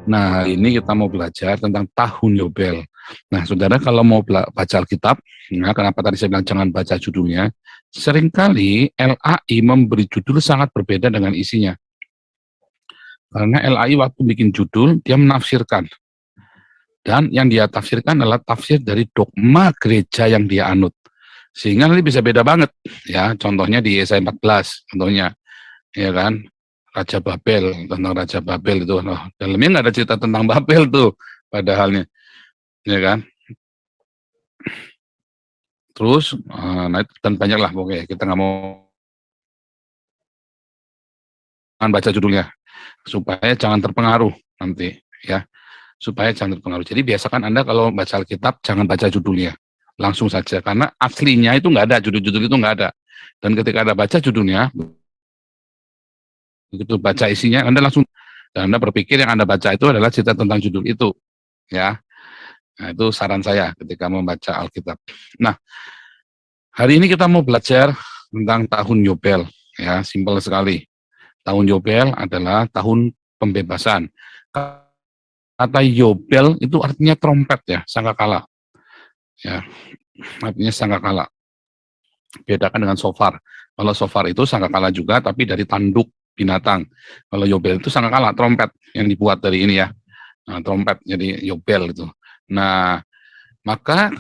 Nah, hari ini kita mau belajar tentang tahun Yobel. Nah, saudara kalau mau baca Alkitab, nah, kenapa tadi saya bilang jangan baca judulnya? Seringkali LAI memberi judul sangat berbeda dengan isinya. Karena LAI waktu bikin judul, dia menafsirkan. Dan yang dia tafsirkan adalah tafsir dari dogma gereja yang dia anut. Sehingga nanti bisa beda banget. Ya, contohnya di Yesaya 14, contohnya. Ya kan? Raja Babel, tentang Raja Babel itu. Nah, dalamnya nggak ada cerita tentang Babel tuh, padahalnya. Ya kan? Terus, nah itu dan banyak lah pokoknya. Kita nggak mau baca judulnya, supaya jangan terpengaruh nanti. Ya, supaya jangan terpengaruh. Jadi biasakan Anda kalau baca Alkitab, jangan baca judulnya. Langsung saja, karena aslinya itu nggak ada, judul-judul itu nggak ada. Dan ketika Anda baca judulnya, begitu baca isinya, Anda langsung, dan Anda berpikir yang Anda baca itu adalah cerita tentang judul itu. Ya, nah, itu saran saya ketika membaca Alkitab. Nah, hari ini kita mau belajar tentang tahun Yobel. Ya, simpel sekali. Tahun Yobel adalah tahun pembebasan. Kata Yobel itu artinya trompet ya, sangkakala. Ya, artinya sangkakala. Bedakan dengan shofar. Kalau shofar itu sangkakala juga, tapi dari tanduk binatang. Kalau Yobel itu sangkakala, trompet yang dibuat dari ini ya. Nah, trompet, jadi Yobel itu. Nah, maka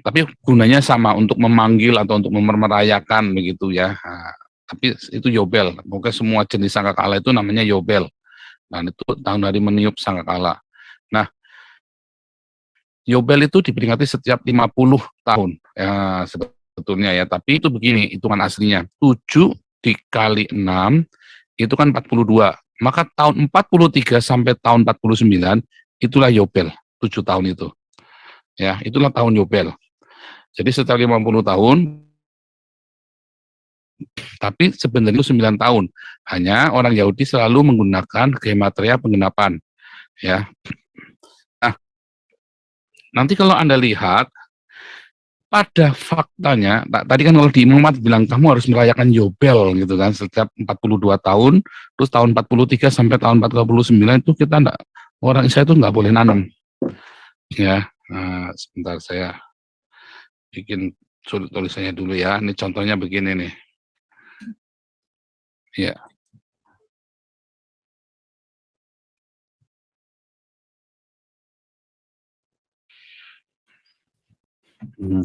tapi gunanya sama untuk memanggil atau untuk merayakan begitu ya. Nah, tapi itu Yobel. Pokoknya semua jenis sangkakala itu namanya Yobel. Nah, itu tahun hari meniup sangkakala. Nah, Yobel itu diperingati setiap 50 tahun. Ya, sebetulnya ya, tapi itu begini hitungan aslinya. 7 dikali 6 itu kan 42. Maka tahun 43 sampai tahun 49 itulah Yobel, 7 tahun itu. Ya, itulah tahun Yobel. Jadi setiap 50 tahun, tapi sebenarnya itu 9 tahun. Hanya orang Yahudi selalu menggunakan gematria penggenapan. Ya. Nah, nanti kalau Anda lihat, pada faktanya, tadi kan kalau di Muhammad bilang, kamu harus merayakan Yobel gitu kan, setiap 42 tahun, terus tahun 43 sampai tahun 49 itu kita enggak, orang Israel itu nggak boleh nanam. Ya, sebentar saya bikin tulisannya dulu ya, ini contohnya begini nih. Ya.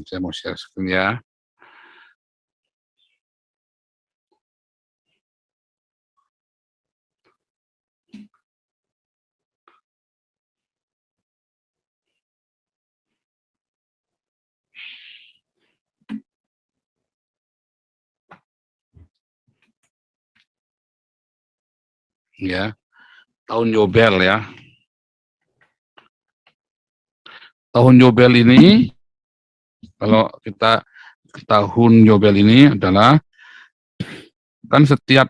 Saya mau share screen ya. Ya, tahun Yobel ya. Tahun Yobel ini, kalau kita tahun Yobel ini adalah kan setiap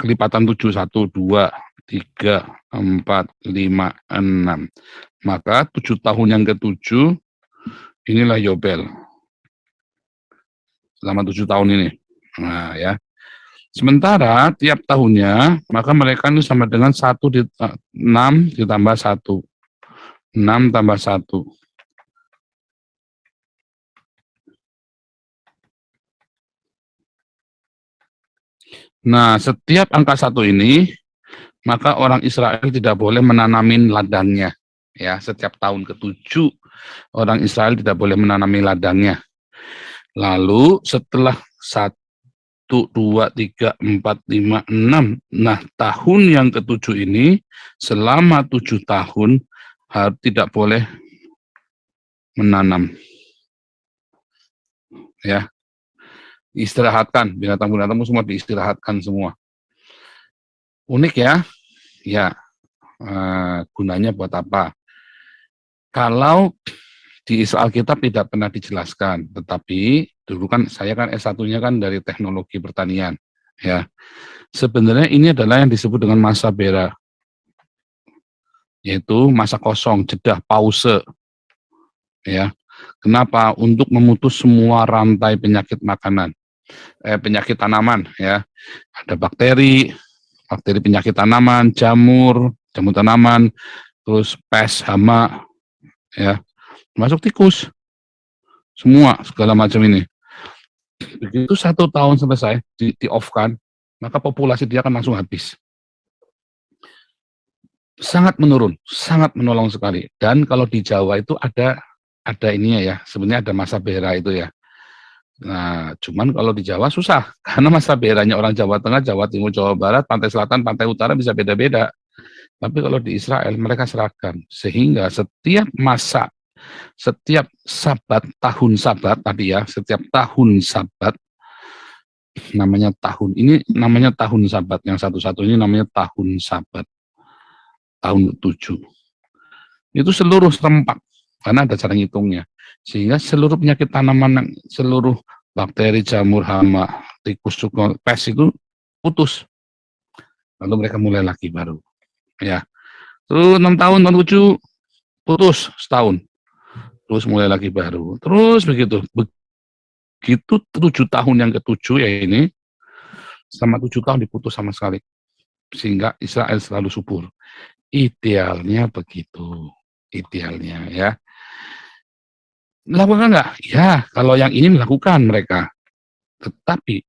kelipatan 7, 1, 2, 3, 4, 5, 6. Maka 7 tahun yang ke-7 inilah Yobel. Selama 7 tahun ini. Nah ya. Sementara tiap tahunnya, maka mereka itu sama dengan 6 ditambah 1. 6 tambah 1. Nah, setiap angka 1 ini, maka orang Israel tidak boleh menanamin ladangnya. Ya, setiap tahun ke-7, orang Israel tidak boleh menanami ladangnya. Lalu setelah 1, 2, 3, 4, 5, 6. Nah, tahun yang ke-7 ini, selama 7 tahun, tidak boleh menanam. Ya, istirahatkan, binatang-binatang semua diistirahatkan semua. Unik ya, ya. Gunanya buat apa? Kalau di Alkitab tidak pernah dijelaskan, tetapi dulu kan saya kan S1-nya kan dari teknologi pertanian, ya. Sebenarnya ini adalah yang disebut dengan masa bera, yaitu masa kosong, jeda, pause, ya. Kenapa? Untuk memutus semua rantai penyakit makanan, penyakit tanaman, ya. Ada bakteri penyakit tanaman, jamur, jamur tanaman, terus pes, hama, ya, masuk tikus, semua segala macam ini. Begitu 1 tahun selesai, di-off-kan, maka populasi dia akan langsung habis. Sangat menurun, sangat menolong sekali. Dan kalau di Jawa itu ada ininya ya, sebenarnya ada masa bera itu ya. Nah, cuman kalau di Jawa susah, karena masa beranya orang Jawa Tengah, Jawa Timur, Jawa Barat, pantai selatan, pantai utara bisa beda-beda. Tapi kalau di Israel mereka seragam, sehingga setiap sabat, tahun sabat tadi ya, setiap tahun sabat, namanya tahun sabat, yang satu-satu ini namanya tahun sabat, tahun ke-7. Itu seluruh serempak, karena ada cara ngitungnya. Sehingga seluruh penyakit tanaman, seluruh bakteri, jamur, hama, tikus, pes itu putus. Lalu mereka mulai lagi baru. Ya, terus 6 tahun, tahun 7, putus setahun. Terus mulai lagi baru. Terus begitu. Begitu 7 tahun yang ke-7 ya ini, selama 7 tahun diputus sama sekali. Sehingga Israel selalu subur. Idealnya begitu. Idealnya ya. Melakukan enggak? Ya, kalau yang ini melakukan mereka. Tetapi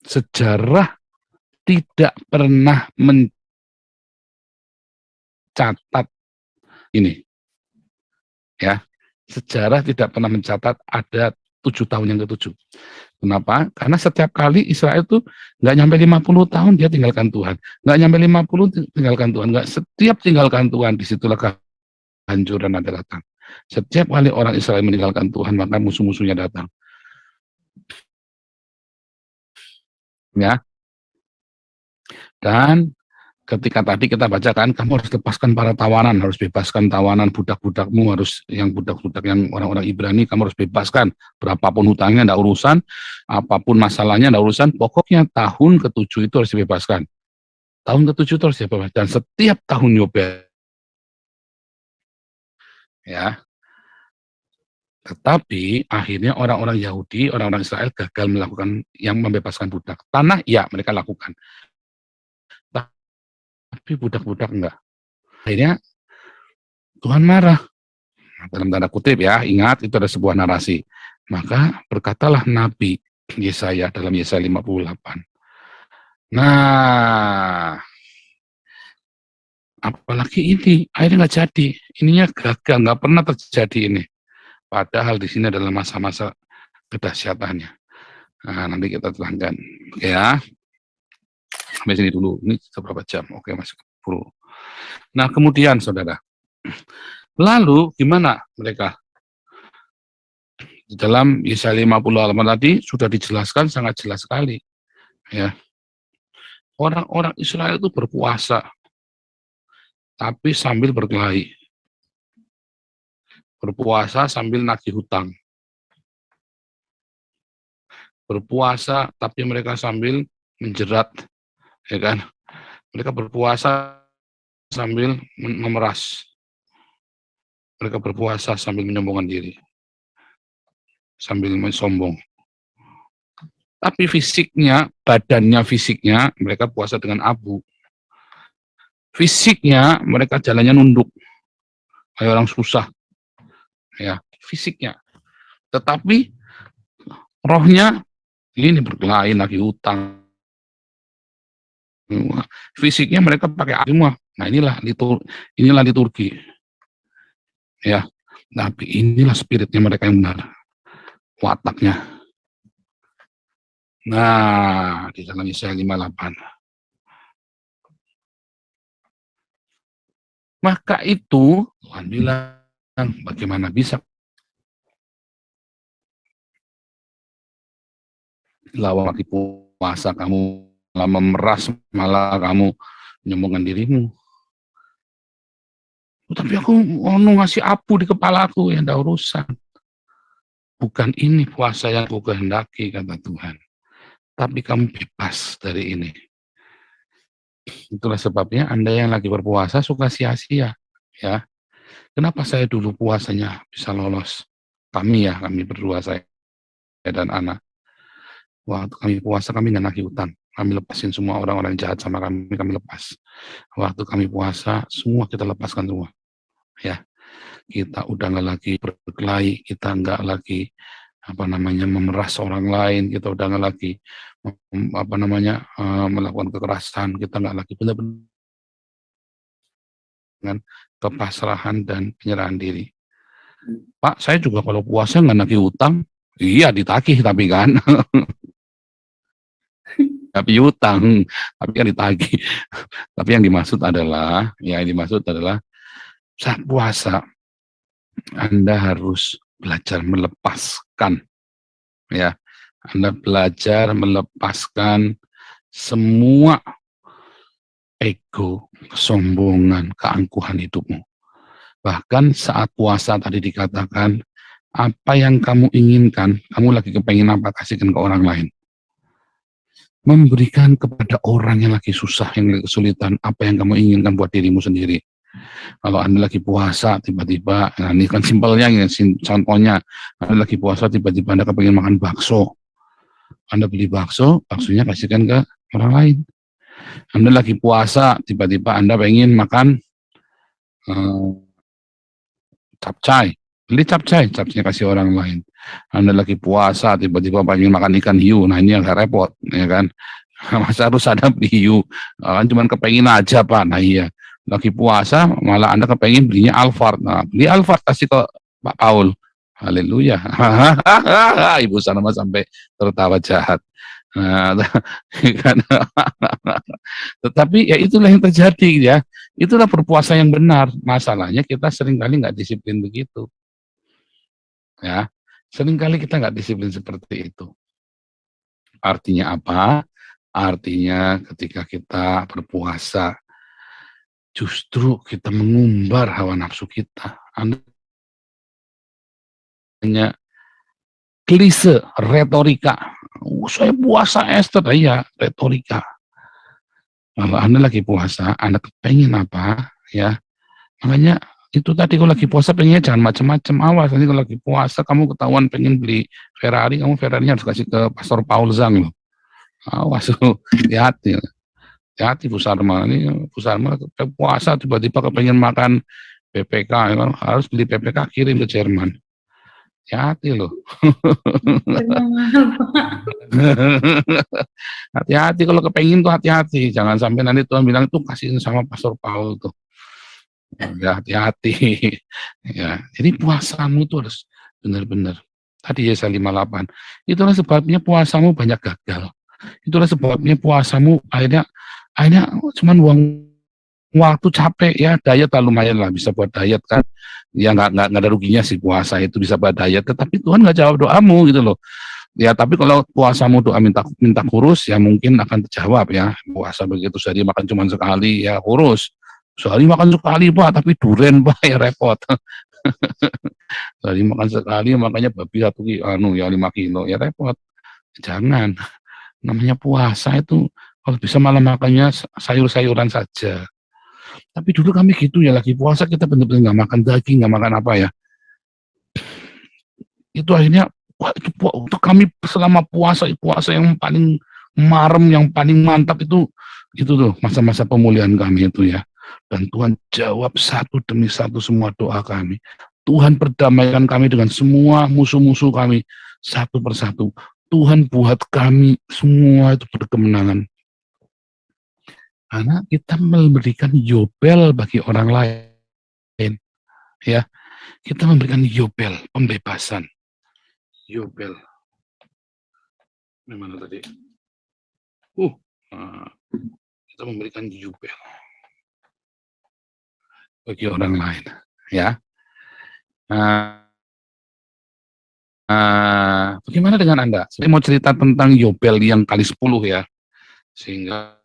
sejarah tidak pernah mencatat ini. Ya, sejarah tidak pernah mencatat ada 7 tahun yang ke-7. Kenapa? Karena setiap kali Israel itu nggak nyampe 50 tahun dia tinggalkan Tuhan. Nggak nyampe 50 tinggalkan Tuhan. Nggak setiap tinggalkan Tuhan, disitulah kehancuran ada datang. Setiap kali orang Israel meninggalkan Tuhan, maka musuh-musuhnya datang. Ya. Dan ketika tadi kita bacakan, kamu harus lepaskan para tawanan, harus bebaskan tawanan, budak-budakmu, harus yang budak-budak yang orang-orang Ibrani, kamu harus bebaskan. Berapapun hutangnya, tidak urusan, apapun masalahnya, tidak urusan, pokoknya tahun ke-7 itu harus dibebaskan. Tahun ke-7 itu harus dibebaskan. Dan setiap tahun Yobel, ya. Tetapi akhirnya orang-orang Yahudi, orang-orang Israel gagal melakukan yang membebaskan budak. Tanah, ya mereka lakukan. Tapi budak-budak enggak. Akhirnya Tuhan marah. Dalam tanda kutip ya, ingat itu ada sebuah narasi. Maka berkatalah Nabi Yesaya dalam Yesaya 58. Nah, apalagi ini, akhirnya nggak jadi. Ininya gagal, nggak pernah terjadi ini. Padahal di sini adalah masa-masa kedahsyatannya. Nah, nanti kita terangkan. Oke ya, sampai sini dulu. Ini seberapa jam? Oke, masih 10. Nah, kemudian saudara, lalu gimana mereka? Di dalam Yesaya 50 halaman tadi sudah dijelaskan sangat jelas sekali. Ya, orang-orang Israel itu berpuasa, tapi sambil berkelahi. Berpuasa sambil nagih hutang. Berpuasa, tapi mereka sambil menjerat, ya kan? Mereka berpuasa sambil memeras. Mereka berpuasa sambil menyombongkan diri, sambil mensombong. Tapi fisiknya, badannya fisiknya, mereka puasa dengan abu. Fisiknya, mereka jalannya nunduk, kayak orang susah. Ya, fisiknya. Tetapi rohnya ini berkelahi, lagi utang. Fisiknya mereka pakai semua. Nah, inilah liturgi. Ya, tapi inilah spiritnya mereka yang benar. Wataknya. Nah, di dalam Yesaya 58. Maka itu Tuhan bilang, bagaimana bisa lawan lagi puasa kamu malah memeras, malah kamu menyombongkan dirimu. Tapi aku mau ngasih apu di kepala aku, yang ada urusan. Bukan ini puasa yang aku kehendaki, kata Tuhan. Tapi kamu bebas dari ini. Itulah sebabnya Anda yang lagi berpuasa suka sia-sia. Ya. Kenapa saya dulu puasanya bisa lolos? Kami berdua, saya dan anak. Waktu kami puasa, kami nggak nagih utang. Kami lepasin semua orang-orang jahat sama kami lepas. Waktu kami puasa, semua kita lepaskan semua. Ya, kita udah nggak lagi berkelahi, kita nggak lagi memeras orang lain, kita udah nggak lagi melakukan kekerasan, kita nggak lagi benar-benar dengan kepasrahan dan penyerahan diri. Pak, saya juga kalau puasa nggak nagih utang, iya ditagih tapi kan, tapi utang, tapi kan ditagih. Tapi yang dimaksud adalah saat puasa Anda harus belajar melepaskan, ya. Anda belajar melepaskan semua ego, kesombongan, keangkuhan hidupmu. Bahkan saat puasa tadi dikatakan, apa yang kamu inginkan, kamu lagi kepengen apa, kasihkan ke orang lain. Memberikan kepada orang yang lagi susah, yang lagi kesulitan, apa yang kamu inginkan buat dirimu sendiri. Kalau Anda lagi puasa, tiba-tiba, nah ini kan simpelnya, contohnya, Anda lagi puasa, tiba-tiba Anda kepengen makan bakso. Anda beli bakso, baksonya kasihkan ke orang lain. Anda lagi puasa, tiba-tiba Anda pengen makan capcay, beli capcay kasih orang lain. Anda lagi puasa, tiba-tiba pengen makan ikan hiu, nah ini yang repot, ya kan? Masa harus ada beli hiu, kan cuma kepengen aja Pak, nah iya. Lagi puasa, malah Anda kepengen belinya Alfard, nah beli Alfard kasih ke Pak Paul. Haleluya. Ibu Salma sampai tertawa jahat. Nah, kan. Tetapi ya itulah yang terjadi ya. Itulah berpuasa yang benar. Masalahnya kita seringkali nggak disiplin begitu. Ya, seringkali kita nggak disiplin seperti itu. Artinya apa? Artinya ketika kita berpuasa, justru kita mengumbar hawa nafsu kita. Hanya klise, retorika. Saya puasa Esther, ya retorika. Kalau Anda lagi puasa, Anda pengen apa, ya. Makanya itu tadi kalau lagi puasa pengennya jangan macam-macam. Awas, nanti kalau lagi puasa kamu ketahuan pengen beli Ferrari, kamu Ferrarinya harus kasih ke Pastor Paul Zhang loh. Awas loh, hati-hati. Hati-hati Bu Sarma, ini Bu Sarma puasa tiba-tiba kepengen makan PPK, ya, harus beli PPK kirim ke Jerman. Hati-hati loh. Hati-hati kalau kepengen tuh hati-hati. Jangan sampai nanti Tuhan bilang tuh kasihin sama Pastor Paul tuh. Ya hati-hati. Ya, jadi puasamu itu harus benar-benar. Tadi Yesaya 58. Itulah sebabnya puasamu banyak gagal. Itulah sebabnya puasamu akhirnya cuman uang waktu capek ya, diet lah lumayan lah, bisa buat diet kan. Ya nggak ada ruginya sih puasa itu, bisa buat diet, tetapi Tuhan nggak jawab doamu gitu loh. Ya tapi kalau puasamu doa minta kurus ya mungkin akan terjawab ya. Puasa begitu sehari makan cuma sekali ya kurus. Sehari makan sekali Pak, tapi duren Pak ya repot. Sehari makan sekali makanya babi 5 kilo ya repot. Jangan. Namanya puasa itu kalau bisa malah makannya sayur-sayuran saja. Tapi dulu kami gitu ya, lagi puasa kita benar-benar nggak makan daging, nggak makan apa ya. Itu akhirnya untuk kami selama puasa yang paling marem, yang paling mantap itu tuh masa-masa pemulihan kami itu ya. Dan Tuhan jawab satu demi satu semua doa kami. Tuhan perdamaikan kami dengan semua musuh-musuh kami satu persatu. Tuhan buat kami semua itu berkemenangan. Karena kita memberikan yobel bagi orang lain. Ya, kita memberikan yobel, pembebasan. Yobel. Gimana tadi? Kita memberikan yobel bagi orang lain, ya. Bagaimana dengan Anda? Saya mau cerita tentang yobel yang kali 10 ya, sehingga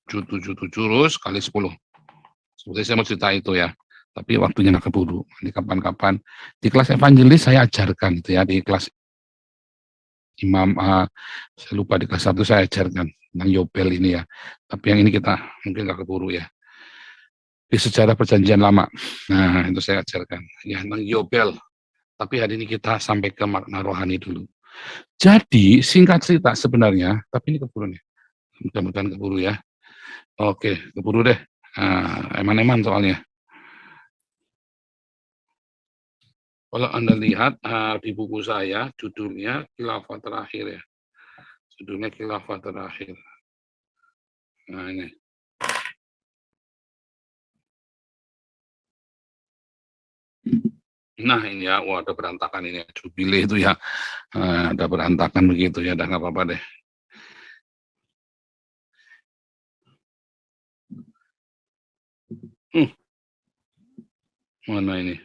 7 jurus kali 10. Sebetulnya saya mau cerita itu ya, tapi waktunya nggak keburu. Ini kapan-kapan di kelas evangelis saya ajarkan itu ya, di kelas Imam, saya lupa di kelas 1 saya ajarkan tentang yobel ini ya. Tapi yang ini kita mungkin nggak keburu ya. Di sejarah perjanjian lama. Nah, itu saya ajarkan. Ya, tentang yobel. Tapi hari ini kita sampai ke makna rohani dulu. Jadi singkat cerita sebenarnya, tapi ini keburu nih, mudah-mudahan keburu ya. Oke, keburu deh. Eman-eman soalnya. Kalau Anda lihat di buku saya, judulnya Khilafah Terakhir ya. Judulnya Khilafah Terakhir. Nah ini. Nah ini ya, wah ada berantakan ini, jubile itu ya. Ada berantakan begitu ya, udah nggak apa-apa deh. Mana ini?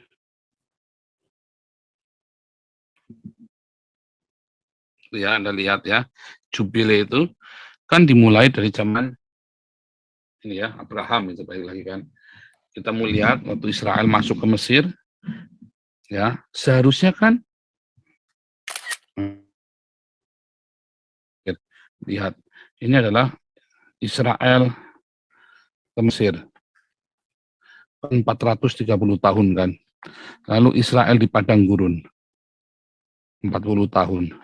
Ya, Anda lihat ya, jubile itu kan dimulai dari zaman ini ya, Abraham itu balik lagi kan. Kita mau lihat waktu Israel masuk ke Mesir, ya seharusnya kan lihat ini adalah Israel ke Mesir 430 tahun kan. Lalu Israel di padang gurun 40 tahun.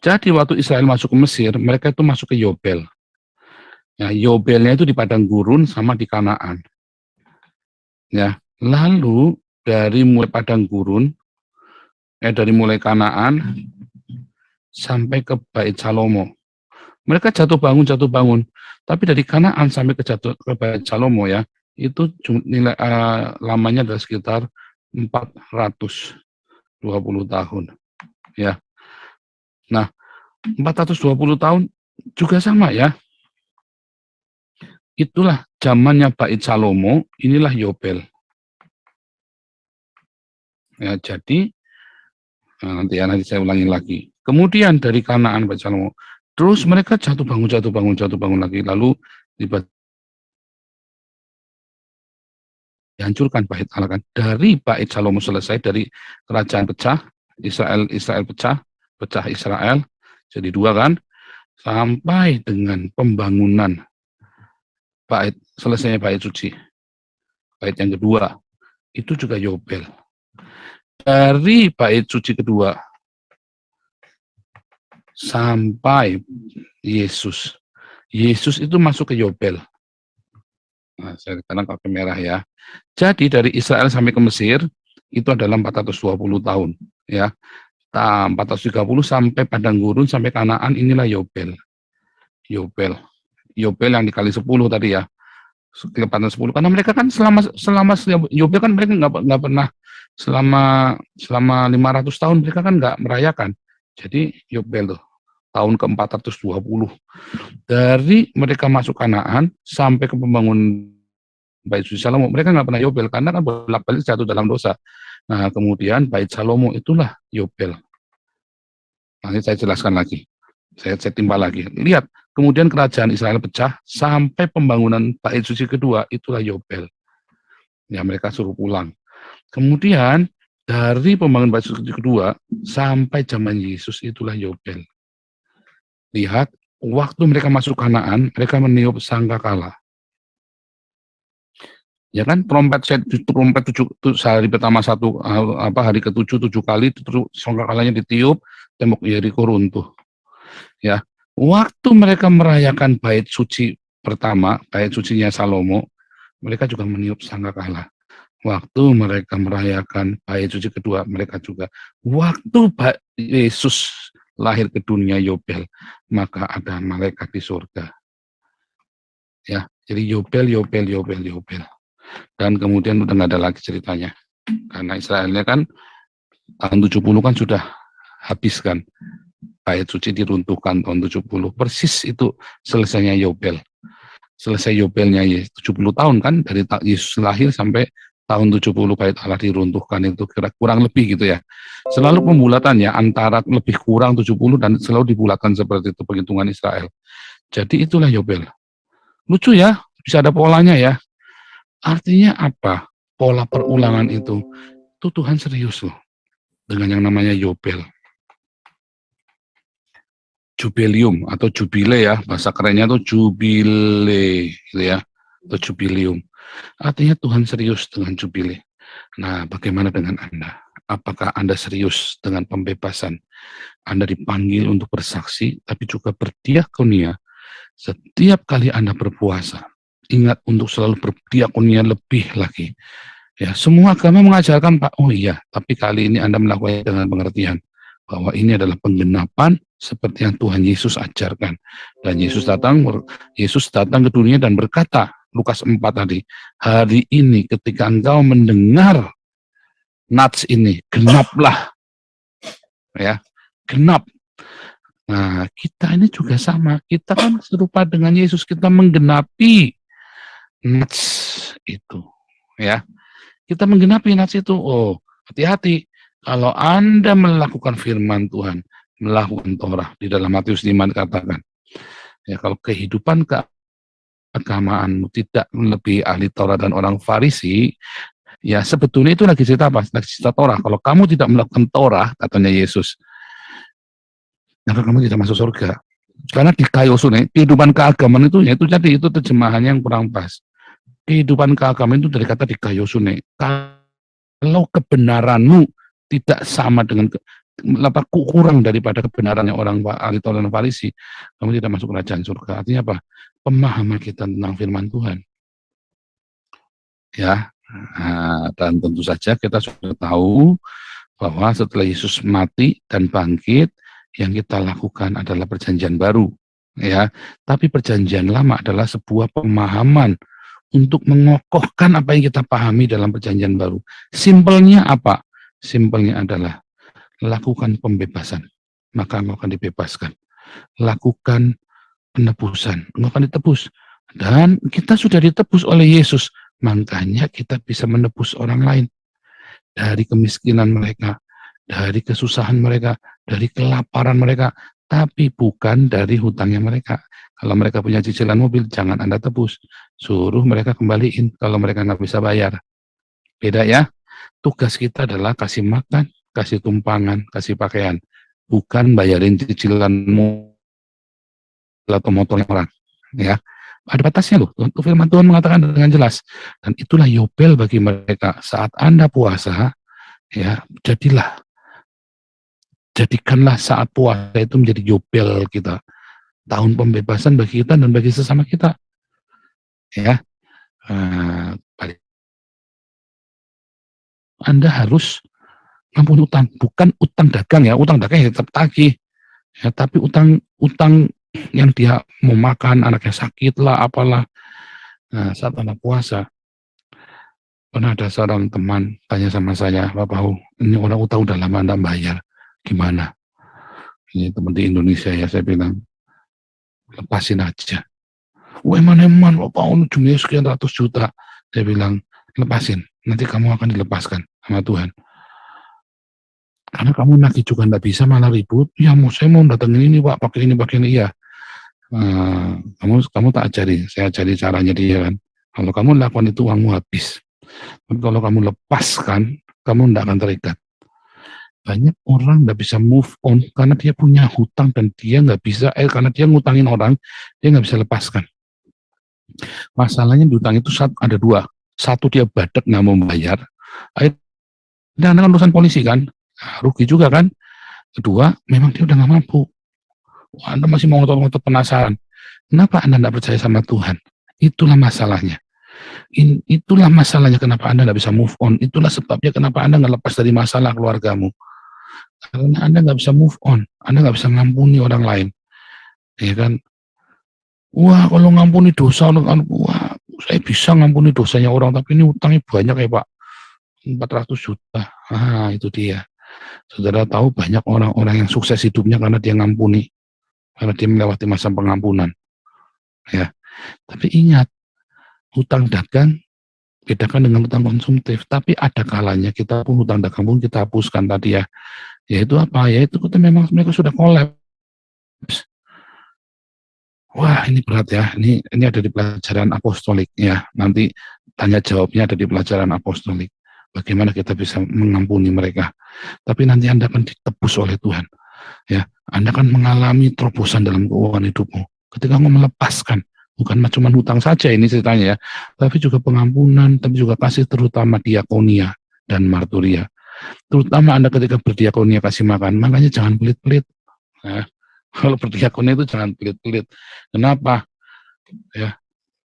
Jadi waktu Israel masuk ke Mesir, mereka itu masuk ke Yobel. Ya, Yobelnya itu di padang gurun sama di Kanaan. Ya, lalu dari mulai padang gurun, dari mulai Kanaan sampai ke Bait Salomo. Mereka jatuh bangun. Tapi dari Kanaan sampai ke Bait Salomo ya, itu nilai lamanya adalah sekitar 420 tahun. Ya. Nah, 420 tahun juga sama ya. Itulah zamannya Bait Salomo, inilah Yobel. Ya, jadi nanti saya ulangi lagi. Kemudian dari Kanaan Bait Salomo, terus mereka jatuh bangun lagi, lalu dihancurkan Bait Allah kan. Dari Bait Salomo selesai, dari kerajaan pecah, Israel pecah Israel, jadi dua kan, sampai dengan pembangunan selesainya Bait Suci, Bait yang kedua, itu juga Yobel. Dari Bait Suci kedua sampai Yesus itu masuk ke Yobel. Nah, saya sekarang pakai merah ya. Jadi dari Israel sampai ke Mesir itu adalah 420 tahun ya. 430 sampai padang gurun sampai Kanaan, inilah Yobel. Yobel yang dikali 10 tadi ya. Kecepatan 10 karena mereka kan selama Yobel kan mereka nggak pernah selama 500 tahun mereka kan nggak merayakan. Jadi Yobel tuh tahun ke-420 dari mereka masuk Kanaan sampai ke pembangunan Bait Suci Salomo, mereka nggak pernah Yobel karena kan bolak-balik jatuh dalam dosa. Nah, kemudian Bait Salomo itulah Yobel. Nanti saya jelaskan lagi. Saya timbal lagi. Lihat, kemudian kerajaan Israel pecah sampai pembangunan Bait Suci kedua, itulah Yobel. Ya, mereka suruh pulang. Kemudian dari pembangunan Bait Suci kedua sampai zaman Yesus, itulah Yobel. Lihat, waktu mereka masuk Kanaan, mereka meniup sangkakala. Ya kan, trompet hari pertama hari ke-7 7 kali, terus sangkakalanya ditiup, tembok Yeriko runtuh. Ya, waktu mereka merayakan Bait Suci pertama, Bait Sucinya Salomo, mereka juga meniup sangkakala. Waktu mereka merayakan Bait Suci kedua, mereka juga. Waktu Yesus lahir ke dunia Yobel, maka ada malaikat di surga. Ya, jadi Yobel. Dan kemudian udah nggak ada lagi ceritanya. Karena Israelnya kan tahun 70 kan sudah habis kan. Bait Suci diruntuhkan tahun 70. Persis itu selesainya Yobel. Selesai Yobelnya 70 tahun kan, dari Yesus lahir sampai tahun 70 Bait Allah diruntuhkan, itu kurang lebih gitu ya. Selalu pembulatannya antara lebih kurang 70 dan selalu dibulatkan seperti itu penghitungan Israel. Jadi itulah Yobel. Lucu ya, bisa ada polanya ya. Artinya apa? Pola perulangan itu Tuhan serius loh dengan yang namanya Yobel. Jubelium atau jubile ya, bahasa kerennya tuh jubile gitu ya, atau jubilium. Artinya Tuhan serius dengan jubile. Nah, bagaimana dengan Anda? Apakah Anda serius dengan pembebasan? Anda dipanggil untuk bersaksi, tapi juga berdiakonia. Setiap kali Anda berpuasa, ingat untuk selalu berdiakonia lebih lagi. Ya, semua agama mengajarkan, Pak, oh iya, tapi kali ini Anda melakukannya dengan pengertian bahwa ini adalah penggenapan seperti yang Tuhan Yesus ajarkan. Dan Yesus datang ke dunia dan berkata, Lukas 4 tadi, hari ini ketika engkau mendengar nats ini, genaplah. Ya, genap. Nah, kita ini juga sama. Kita kan serupa dengan Yesus, kita menggenapi nats itu. Ya, kita menggenapi nats itu. Oh, hati-hati. Kalau Anda melakukan firman Tuhan, melakukan Torah, di dalam Matius 5 dikatakan, ya kalau kehidupan keagamaanmu tidak melebihi ahli Torah dan orang Farisi, ya sebetulnya itu lagi cerita apa? Lagi cerita Torah. Kalau kamu tidak melakukan Torah, katanya Yesus, maka kamu tidak masuk surga. Karena di kayosune, kehidupan keagamaan itu, ya itu jadi itu terjemahannya yang kurang pas. Kehidupan keagamaan itu dari kata di kayosune. Kalau kebenaranmu tidak sama dengan kurang daripada kebenarannya orang ahli Torah dan Farisi, kamu tidak masuk kerajaan surga. Artinya apa? Pemahaman kita tentang firman Tuhan. Ya, dan tentu saja kita sudah tahu bahwa setelah Yesus mati dan bangkit, yang kita lakukan adalah perjanjian baru. Ya, tapi perjanjian lama adalah sebuah pemahaman untuk mengokohkan apa yang kita pahami dalam perjanjian baru. Simpelnya apa? Simpelnya adalah lakukan pembebasan, maka engkau akan dibebaskan. Lakukan penebusan, engkau akan ditebus. Dan kita sudah ditebus oleh Yesus, makanya kita bisa menebus orang lain dari kemiskinan mereka, dari kesusahan mereka, dari kelaparan mereka, tapi bukan dari hutangnya mereka. Kalau mereka punya cicilan mobil, jangan Anda tebus. Suruh mereka kembaliin kalau mereka nggak bisa bayar. Beda ya. Tugas kita adalah kasih makan, kasih tumpangan, kasih pakaian. Bukan bayarin cicilanmu atau motornya orang. Ya. Ada batasnya loh. Firman Tuhan mengatakan dengan jelas. Dan itulah yobel bagi mereka. Saat Anda puasa, ya jadikanlah saat puasa itu menjadi yobel kita. Tahun pembebasan bagi kita dan bagi sesama kita. Ya, Anda harus ngampuni utang, bukan utang dagang ya, utang dagang ya tetap tagih, ya, tapi utang yang dia mau makan, anaknya sakit lah, apalah. Nah, saat Anda puasa, pernah ada seorang teman tanya sama saya, Bapak, ini orang utang udah lama Anda bayar, gimana? Ini teman di Indonesia ya, saya bilang, lepasin aja. Eman, Bapak, jumlahnya sekian ratus juta. Saya bilang, lepasin, nanti kamu akan dilepaskan sama Tuhan. Karena kamu nagih juga nggak bisa, malah ribut. Ya, saya mau datengin ini, Pak, pakai ini. Iya. Kamu tak ajari, saya ajari caranya dia kan. Kalau kamu lakukan itu, uangmu habis. Tapi kalau kamu lepaskan, kamu tidak akan terikat. Banyak orang nggak bisa move on karena dia punya hutang dan dia nggak bisa, karena dia ngutangin orang, dia nggak bisa lepaskan. Masalahnya di hutang itu ada dua. Satu, dia badek nggak mau bayar. Dan dengan urusan polisi kan, rugi juga kan. Kedua, memang dia udah nggak mampu. Anda masih mau ngotot-ngotot penasaran. Kenapa Anda nggak percaya sama Tuhan? Itulah masalahnya. Itulah masalahnya kenapa Anda nggak bisa move on. Itulah sebabnya kenapa Anda nggak lepas dari masalah keluargamu. Karena Anda nggak bisa move on. Anda nggak bisa ngampuni orang lain. Ya kan? Wah, kalau ngampuni dosa, wah, saya bisa ngampuni dosanya orang, tapi ini utangnya banyak ya Pak. 400 juta. Itu dia. Saudara tahu banyak orang-orang yang sukses hidupnya karena dia ngampuni. Karena dia melewati masa pengampunan. Ya. Tapi ingat, hutang dagang bedakan dengan hutang konsumtif. Tapi ada kalanya kita pun hutang dagang pun kita hapuskan tadi ya. Yaitu apa? Yaitu kita memang mereka sudah kolaps. Wah, ini berat ya. Ini ada di pelajaran apostolik ya. Nanti tanya jawabnya ada di pelajaran apostolik. Bagaimana kita bisa mengampuni mereka. Tapi nanti Anda akan ditebus oleh Tuhan. Ya, Anda akan mengalami terobosan dalam keuangan hidupmu. Ketika kamu melepaskan, bukan cuma hutang saja ini ceritanya ya, tapi juga pengampunan, tapi juga kasih, terutama diakonia dan marturia. Terutama Anda ketika berdiakonia kasih makan, makanya jangan pelit-pelit. Ya. Kalau berdiakonia itu jangan pelit-pelit. Kenapa? Ya,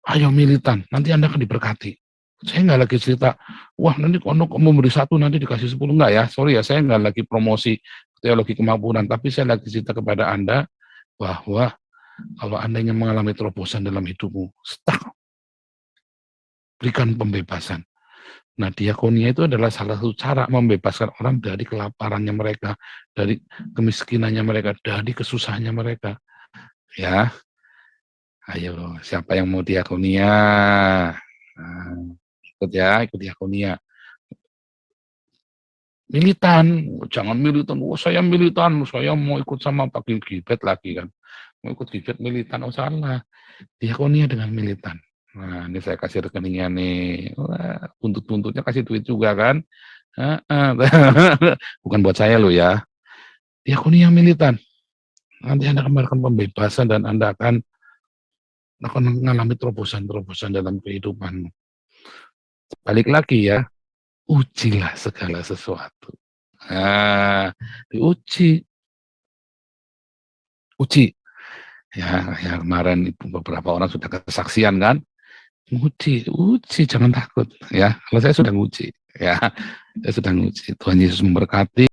ayo militan, nanti Anda akan diberkati. Saya nggak lagi cerita, wah nanti kalau kamu beri 1 nanti dikasih 10, enggak ya, sorry ya, saya nggak lagi promosi teologi kemakmuran, tapi saya lagi cerita kepada Anda bahwa kalau Anda ingin mengalami terobosan dalam hidupmu, stuck, berikan pembebasan. Nah, diakonia itu adalah salah satu cara membebaskan orang dari kelaparannya mereka, dari kemiskinannya mereka, dari kesusahannya mereka. Ya, ayo, siapa yang mau diakonia? Nah, ikut ya, ikut diakonia. Militan, jangan militan. Oh, saya militan, saya mau ikut sama Pak Gibet lagi kan. Mau ikut Gibet militan, oh salah. Diakonia dengan militan. Nah, ini saya kasih rekeningnya nih. Wah, buntut-buntutnya kasih duit juga kan. Bukan buat saya loh ya. Diakonia militan. Nanti Anda akan mendapatkan pembebasan dan Anda akan mengalami terobosan-terobosan dalam kehidupan. Balik lagi ya, ujilah segala sesuatu. Nah, diuji. Uji. Ya kemarin beberapa orang sudah kesaksian kan. Uji, jangan takut. Ya, kalau saya sudah nguji. Ya, saya sudah nguji. Tuhan Yesus memberkati.